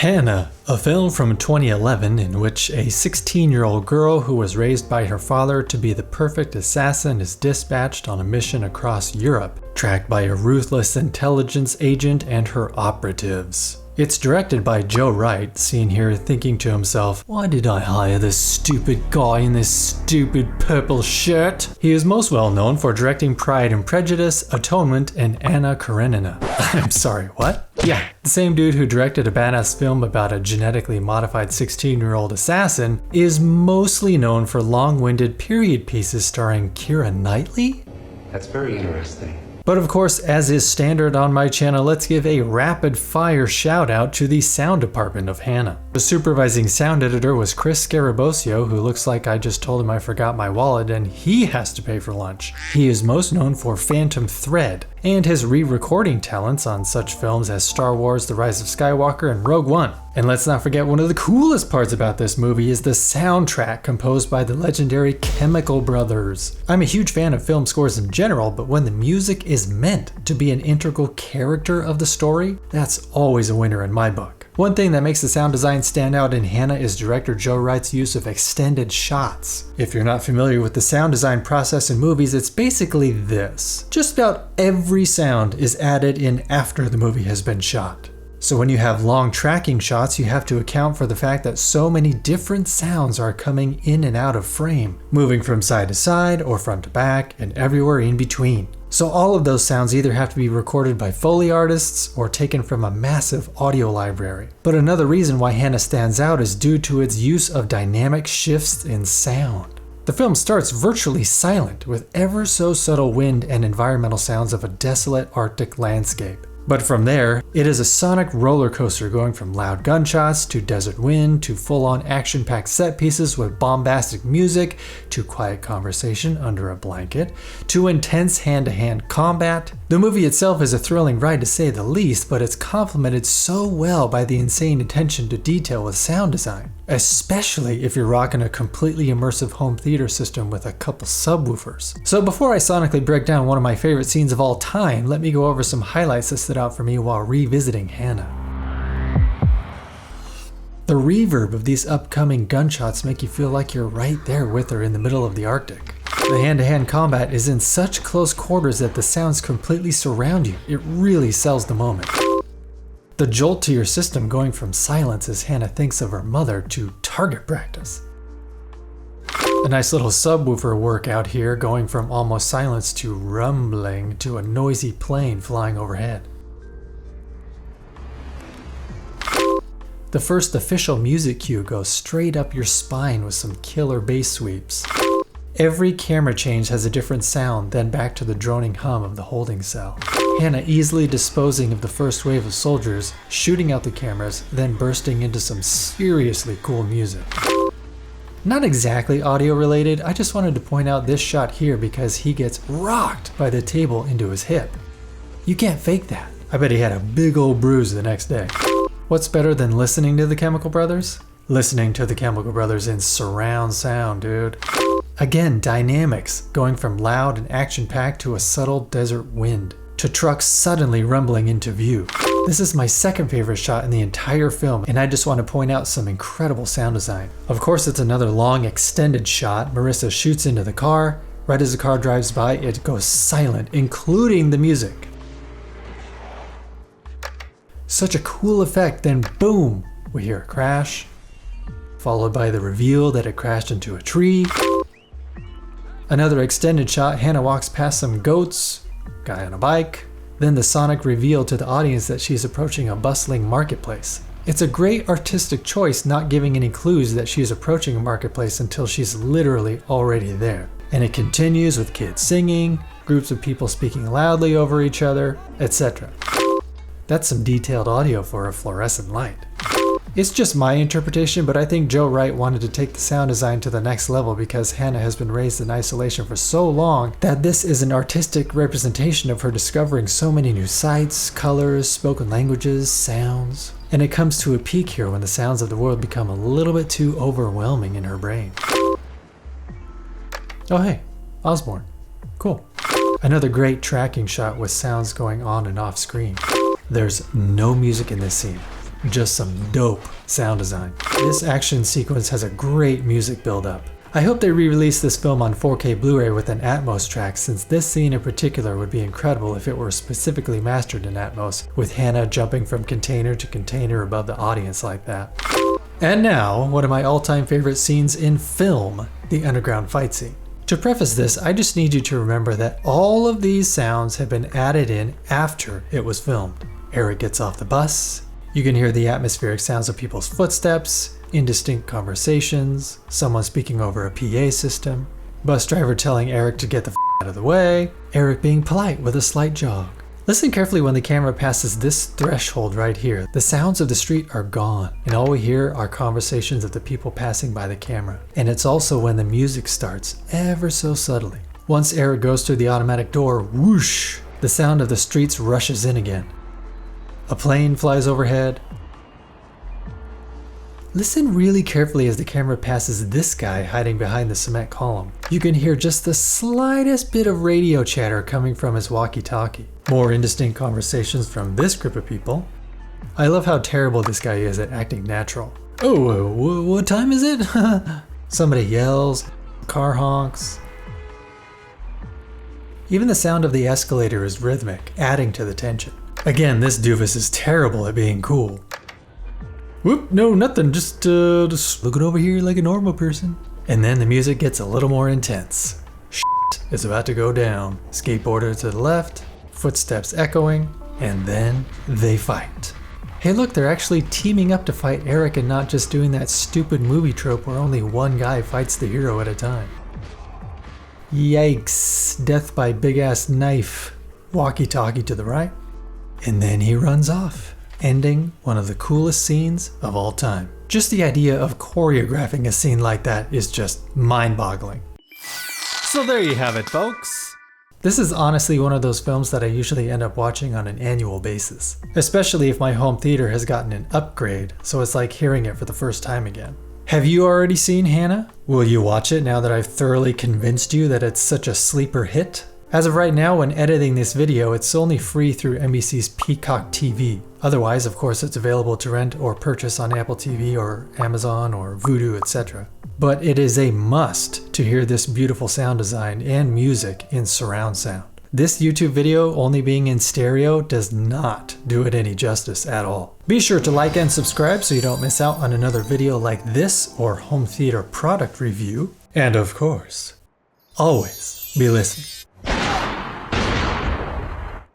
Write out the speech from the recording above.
Hanna, a film from 2011 in which a 16-year-old girl who was raised by her father to be the perfect assassin is dispatched on a mission across Europe, tracked by a ruthless intelligence agent and her operatives. It's directed by Joe Wright, seen here thinking to himself, why did I hire this stupid guy in this stupid purple shirt? He is most well known for directing Pride and Prejudice, Atonement, and Anna Karenina. I'm sorry, what? Yeah, the same dude who directed a badass film about a genetically modified 16-year-old assassin is mostly known for long-winded period pieces starring Keira Knightley? That's very interesting. But of course, as is standard on my channel, let's give a rapid-fire shout-out to the sound department of Hanna. The supervising sound editor was Chris Scarabosio, who looks like I just told him I forgot my wallet and he has to pay for lunch. He is most known for Phantom Thread and his re-recording talents on such films as Star Wars: The Rise of Skywalker and Rogue One. And let's not forget, one of the coolest parts about this movie is the soundtrack composed by the legendary Chemical Brothers. I'm a huge fan of film scores in general, but when the music is meant to be an integral character of the story, that's always a winner in my book. One thing that makes the sound design stand out in Hanna is director Joe Wright's use of extended shots. If you're not familiar with the sound design process in movies, it's basically this. Just about every sound is added in after the movie has been shot. So when you have long tracking shots, you have to account for the fact that so many different sounds are coming in and out of frame, moving from side to side or front to back and everywhere in between. So all of those sounds either have to be recorded by Foley artists or taken from a massive audio library. But another reason why Hanna stands out is due to its use of dynamic shifts in sound. The film starts virtually silent with ever so subtle wind and environmental sounds of a desolate Arctic landscape. But from there, it is a sonic roller coaster going from loud gunshots to desert wind to full-on action-packed set pieces with bombastic music to quiet conversation under a blanket to intense hand-to-hand combat. The movie itself is a thrilling ride to say the least, but it's complemented so well by the insane attention to detail with sound design, especially if you're rocking a completely immersive home theater system with a couple subwoofers. So before I sonically break down one of my favorite scenes of all time, let me go over some highlights that stood out for me while revisiting Hanna. The reverb of these upcoming gunshots make you feel like you're right there with her in the middle of the Arctic. The hand-to-hand combat is in such close quarters that the sounds completely surround you. It really sells the moment. The jolt to your system going from silence as Hanna thinks of her mother to target practice. A nice little subwoofer work out here going from almost silence to rumbling to a noisy plane flying overhead. The first official music cue goes straight up your spine with some killer bass sweeps. Every camera change has a different sound, then back to the droning hum of the holding cell. Hanna easily disposing of the first wave of soldiers, shooting out the cameras, then bursting into some seriously cool music. Not exactly audio related, I just wanted to point out this shot here because he gets rocked by the table into his hip. You can't fake that. I bet he had a big old bruise the next day. What's better than listening to the Chemical Brothers? Listening to the Chemical Brothers in surround sound, dude. Again, dynamics, going from loud and action-packed to a subtle desert wind, to trucks suddenly rumbling into view. This is my second favorite shot in the entire film, and I just want to point out some incredible sound design. Of course, it's another long extended shot. Marissa shoots into the car. Right as the car drives by, it goes silent, including the music. Such a cool effect, then boom, we hear a crash, followed by the reveal that it crashed into a tree. Another extended shot, Hanna walks past some goats, guy on a bike, then the sonic reveal to the audience that she's approaching a bustling marketplace. It's a great artistic choice not giving any clues that she's approaching a marketplace until she's literally already there. And it continues with kids singing, groups of people speaking loudly over each other, etc. That's some detailed audio for a fluorescent light. It's just my interpretation, but I think Joe Wright wanted to take the sound design to the next level because Hanna has been raised in isolation for so long that this is an artistic representation of her discovering so many new sights, colors, spoken languages, sounds. And it comes to a peak here when the sounds of the world become a little bit too overwhelming in her brain. Oh hey, Osborne. Cool. Another great tracking shot with sounds going on and off screen. There's no music in this scene. Just some dope sound design. This action sequence has a great music build-up. I hope they re-release this film on 4K Blu-ray with an Atmos track, since this scene in particular would be incredible if it were specifically mastered in Atmos, with Hanna jumping from container to container above the audience like that. And now, one of my all-time favorite scenes in film, the underground fight scene. To preface this, I just need you to remember that all of these sounds have been added in after it was filmed. Eric gets off the bus, you can hear the atmospheric sounds of people's footsteps, indistinct conversations, someone speaking over a PA system, bus driver telling Eric to get the out of the way, Eric being polite with a slight jog. Listen carefully when the camera passes this threshold right here. The sounds of the street are gone, and all we hear are conversations of the people passing by the camera. And it's also when the music starts, ever so subtly. Once Eric goes through the automatic door, whoosh, the sound of the streets rushes in again. A plane flies overhead. Listen really carefully as the camera passes this guy hiding behind the cement column. You can hear just the slightest bit of radio chatter coming from his walkie-talkie. More indistinct conversations from this group of people. I love how terrible this guy is at acting natural. Oh, what time is it? Somebody yells, car honks. Even the sound of the escalator is rhythmic, adding to the tension. Again, this doofus is terrible at being cool. Whoop, no, nothing, just looking over here like a normal person. And then the music gets a little more intense. Shit is about to go down. Skateboarder to the left, footsteps echoing, and then they fight. Hey look, they're actually teaming up to fight Eric and not just doing that stupid movie trope where only one guy fights the hero at a time. Yikes, death by big ass knife. Walkie-talkie to the right. And then he runs off, ending one of the coolest scenes of all time. Just the idea of choreographing a scene like that is just mind-boggling. So there you have it, folks. This is honestly one of those films that I usually end up watching on an annual basis, especially if my home theater has gotten an upgrade, so it's like hearing it for the first time again. Have you already seen Hanna? Will you watch it now that I've thoroughly convinced you that it's such a sleeper hit? As of right now, when editing this video, it's only free through NBC's Peacock TV. Otherwise, of course, it's available to rent or purchase on Apple TV or Amazon or Vudu, etc. But it is a must to hear this beautiful sound design and music in surround sound. This YouTube video only being in stereo does not do it any justice at all. Be sure to like and subscribe so you don't miss out on another video like this or home theater product review. And of course, always be listening.